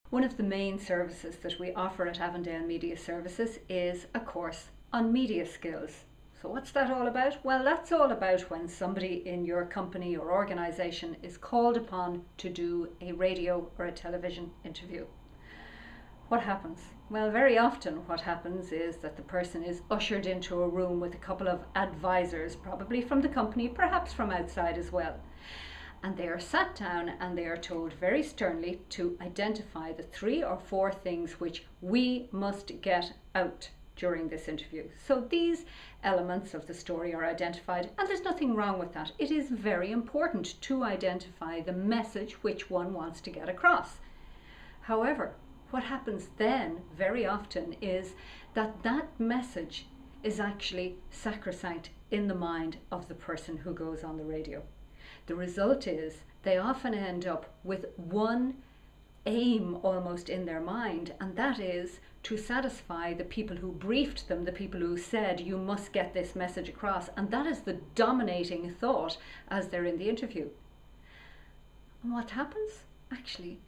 One of the main services that we offer at Avondale Media Services is a course on media skills. So what's that all about? Well, that's all about when somebody in your company or organisation is called upon to do a radio or a television interview. What happens? Well, very often what happens is that the person is ushered into a room with a couple of advisors, probably from the company, perhaps from outside as well. And they are sat down and they are told very sternly to identify the 3 or 4 things which we must get out during this interview. So these elements of the story are identified, and there's nothing wrong with that. It is very important to identify the message which one wants to get across. However, what happens then very often is that that message is actually sacrosanct in the mind of the person who goes on the radio. The result is they often end up with one aim almost in their mind, and that is to satisfy the people who briefed them, the people who said you must get this message across, and that is the dominating thought as they're in the interview. And what happens? Actually,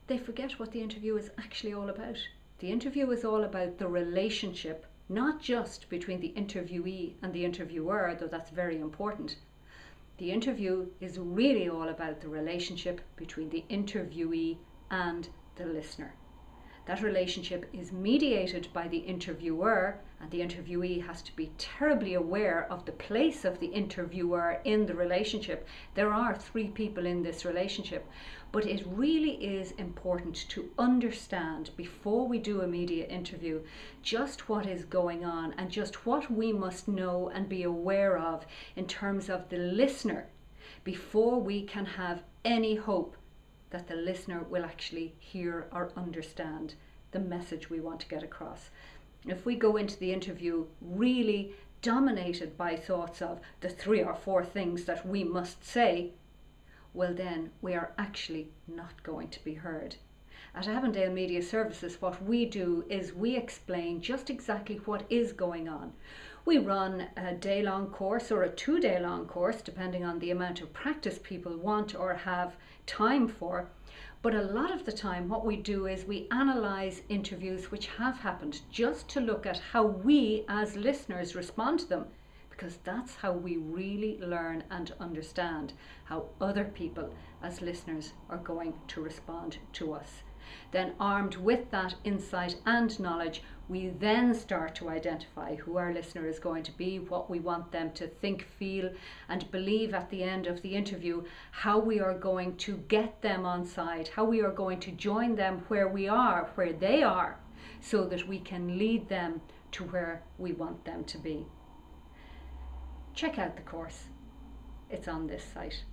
they forget what the interview is actually all about. The interview is all about the relationship, not just between the interviewee and the interviewer, though that's very important. The interview is really all about the relationship between the interviewee and the listener. That relationship is mediated by the interviewer, and the interviewee has to be terribly aware of the place of the interviewer in the relationship. There are 3 people in this relationship, but it really is important to understand before we do a media interview just what is going on and just what we must know and be aware of in terms of the listener before we can have any hope that the listener will actually hear or understand the message we want to get across. If we go into the interview really dominated by thoughts of the 3 or 4 things that we must say, well then we are actually not going to be heard. At Avondale Media Services, what we do is we explain just exactly what is going on. We run a day-long course or a 2-day-long course, depending on the amount of practice people want or have time for. But a lot of the time what we do is we analyse interviews which have happened just to look at how we as listeners respond to them, because that's how we really learn and understand how other people as listeners are going to respond to us. Then, armed with that insight and knowledge, we then start to identify who our listener is going to be, what we want them to think, feel and believe at the end of the interview, how we are going to get them on side, how we are going to join them where we are, where they are, so that we can lead them to where we want them to be. Check out the course. It's on this site.